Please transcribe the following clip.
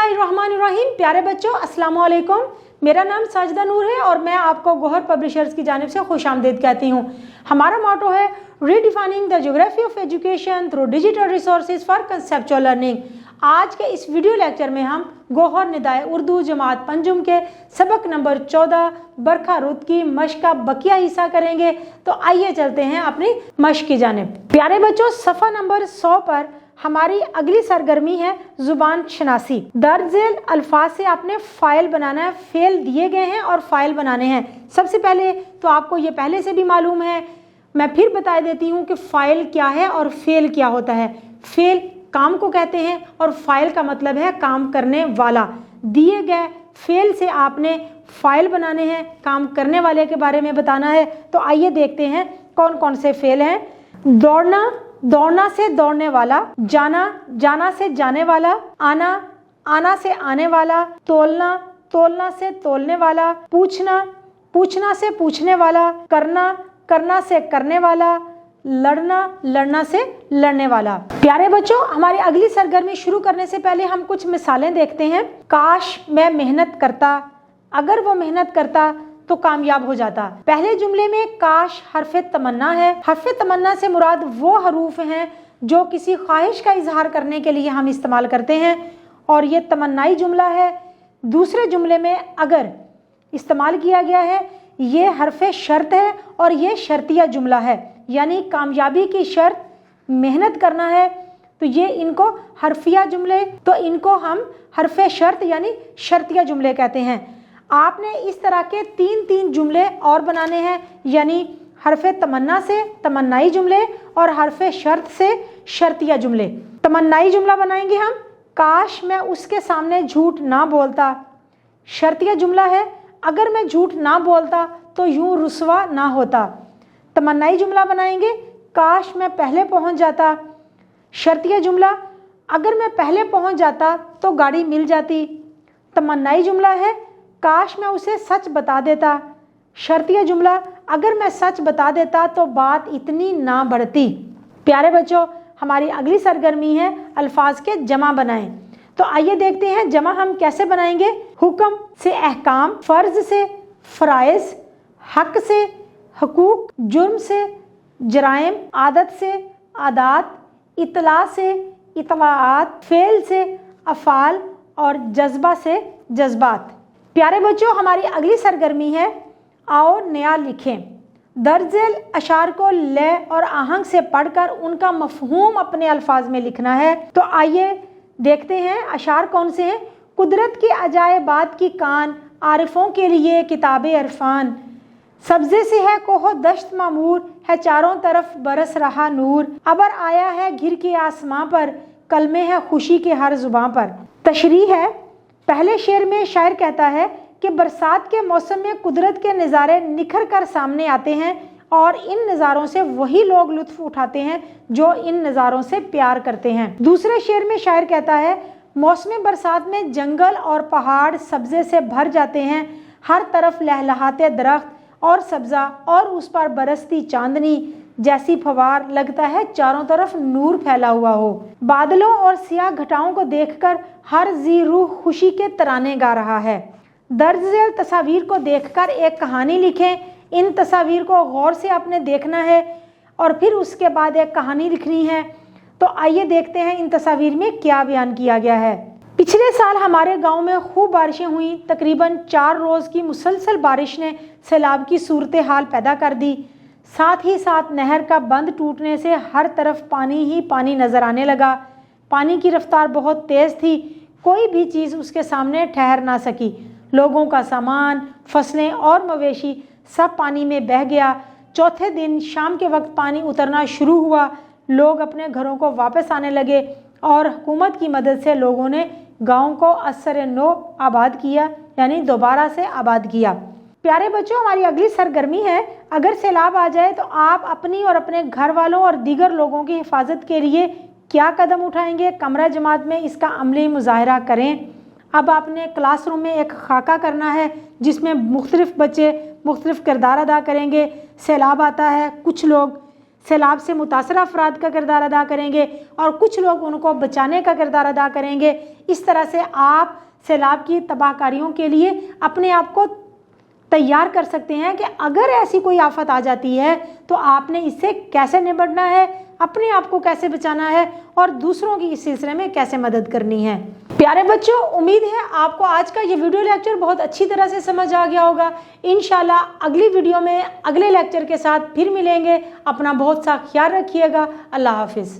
बिस्मिल्लाहिर्रहमानिर्रहीम। प्यारे बच्चों, अस्सलाम वालेकुम। मेरा नाम साजिदा नूर है और मैं आपको गौहर पब्लिशर्स की जानिब से खुशामदीद कहती हूँ। हमारा मोटो है redefining the geography of education through digital resources for conceptual learning. आज के इस वीडियो लेक्चर में हम गौहर निदाए उर्दू जमात पंजुम के सबक नंबर 14 बरखा रुत की मश्क का बकिया हिस्सा करेंगे। तो आइए चलते हैं अपनी मश्क की जानिब। प्यारे बच्चों, सफ़ा नंबर 100 पर हमारी अगली सरगर्मी है जुबान शनासी। दर्ज झेल अल्फाज से आपने फ़ाइल बनाना है। फेल दिए गए हैं और फ़ाइल बनाने हैं। सबसे पहले तो आपको ये पहले से भी मालूम है, मैं फिर बता देती हूँ कि फ़ाइल क्या है और फेल क्या होता है। फेल काम को कहते हैं और फ़ाइल का मतलब है काम करने वाला। दिए गए फेल से आपने फ़ाइल बनाने हैं, काम करने वाले के बारे में बताना है। तो आइए देखते हैं कौन कौन से फेल हैं। दौड़ना, दौड़ना से दौड़ने वाला। जाना, जाना से जाने वाला। आना, आना से आने वाला। तोलना, तोलना से तोलने वाला। पूछना, पूछना से पूछने वाला। करना, करना से करने वाला। लड़ना, लड़ना से लड़ने वाला। प्यारे बच्चों, हमारी अगली सरगर्मी शुरू करने से पहले हम कुछ मिसालें देखते हैं। काश मैं मेहनत करता, अगर वो मेहनत करता तो कामयाब हो जाता। पहले जुमले में काश हरफ़े तमन्ना है। हरफ़े तमन्ना से मुराद वो हरूफ हैं जो किसी ख्वाहिश का इजहार करने के लिए हम इस्तेमाल करते हैं और ये तमन्नाई जुमला है। दूसरे जुमले में अगर इस्तेमाल किया गया है, ये हरफ़े शर्त है और ये शर्तिया जुमला है, यानी कामयाबी की शर्त मेहनत करना है। तो ये इनको हरफिया जुमले, तो इनको हम हरफ़े शर्त यानी शर्तिया जुमले कहते हैं। आपने इस तरह के तीन जुमले और बनाने हैं, यानी हरफ़े तमन्ना से तमन्नाई जुमले और हरफ़े शर्त से शर्तिया जुमले। तमन्नाई जुमला बनाएंगे हम, काश मैं उसके सामने झूठ ना बोलता। शर्तिया जुमला है, अगर मैं झूठ ना बोलता तो यूं रुसवा ना होता। तमन्नाई जुमला बनाएंगे, काश मैं पहले पहुंच जाता। शर्तिया जुमला, अगर मैं पहले पहुंच जाता तो गाड़ी मिल जाती। तमन्नाई जुमला है, काश मैं उसे सच बता देता। शर्तिया जुमला, अगर मैं सच बता देता तो बात इतनी ना बढ़ती। प्यारे बच्चों, हमारी अगली सरगर्मी है अल्फाज के जमा बनाएं। तो आइए देखते हैं जमा हम कैसे बनाएंगे। हुक्म से अहकाम, फ़र्ज से फ़राइज़, हक से हकूक, जुर्म से जराइम, आदत से आदात, इतला से इतलाआत, फेल से अफ़ाल और जज्बा से जज्बात। प्यारे बच्चों, हमारी अगली सरगर्मी है आओ नया लिखें। दर्ज झेल अशार को लय और आहंग से पढ़कर उनका मफहूम अपने अल्फाज में लिखना है। तो आइए देखते हैं अशार कौन से हैं। कुदरत की अजायबात की कान, आरिफों के लिए किताबे अरफान। सब्ज़े से है कोहो दश्त मामूर, है चारों तरफ बरस रहा नूर। अबर आया है घिर के आसमां पर, कलमे है खुशी के हर जुबां पर। तशरीह है, पहले शेर में शायर कहता है कि बरसात के मौसम में कुदरत के नज़ारे निखर कर सामने आते हैं और इन नज़ारों से वही लोग लुत्फ़ उठाते हैं जो इन नज़ारों से प्यार करते हैं। दूसरे शेर में शायर कहता है मौसम बरसात में जंगल और पहाड़ सब्ज़े से भर जाते हैं, हर तरफ लहलहाते दरख्त और सब्ज़ा और उस पर बरसती चांदनी जैसी फवार, लगता है चारों तरफ नूर फैला हुआ हो। बादलों और सियाह घटाओं को देखकर हर जी रूह खुशी के तराने गा रहा है। दर्ज झेल तस्वीर को देखकर एक कहानी लिखें। इन तस्वीर को गौर से आपने देखना है और फिर उसके बाद एक कहानी लिखनी है। तो आइए देखते हैं इन तस्वीर में क्या बयान किया गया है। पिछले साल हमारे गांव में खूब बारिशें हुई। तकरीबन 4 रोज़ की मुसलसल बारिश ने सैलाब की सूरत हाल पैदा कर दी। साथ ही साथ नहर का बंद टूटने से हर तरफ पानी ही पानी नज़र आने लगा। पानी की रफ्तार बहुत तेज़ थी, कोई भी चीज़ उसके सामने ठहर ना सकी। लोगों का सामान, फसलें और मवेशी सब पानी में बह गया। चौथे दिन शाम के वक्त पानी उतरना शुरू हुआ। लोग अपने घरों को वापस आने लगे और हुकूमत की मदद से लोगों ने गांव को असर नो आबाद किया, यानी दोबारा से आबाद किया। प्यारे बच्चों, हमारी अगली सरगर्मी है अगर सैलाब आ जाए तो आप अपनी और अपने घर वालों और दीगर लोगों की हिफाजत के लिए क्या कदम उठाएंगे। कमरा जमात में इसका अमली मुजाहरा करें। अब आपने क्लासरूम में एक खाका करना है जिसमें मुख्तलिफ बच्चे मुख्तलिफ किरदार अदा करेंगे। सैलाब आता है, कुछ लोग سیلاب سے متاثرہ افراد کا کردار ادا کریں گے اور کچھ لوگ ان کو بچانے کا کردار ادا کریں گے۔ اس طرح سے آپ سیلاب کی تباہ کاریوں کے لیے اپنے آپ کو تیار کر سکتے ہیں کہ اگر ایسی کوئی آفت آ جاتی ہے تو آپ نے اس سے کیسے نمٹنا ہے، اپنے آپ کو کیسے بچانا ہے اور دوسروں کی اس سلسلے میں کیسے مدد کرنی ہے۔ پیارے بچوں، امید ہے آپ کو آج کا یہ ویڈیو لیکچر بہت اچھی طرح سے سمجھ آ گیا ہوگا۔ انشاءاللہ اگلی ویڈیو میں اگلے لیکچر کے ساتھ پھر ملیں گے۔ اپنا بہت سا خیال رکھیے گا۔ اللہ حافظ۔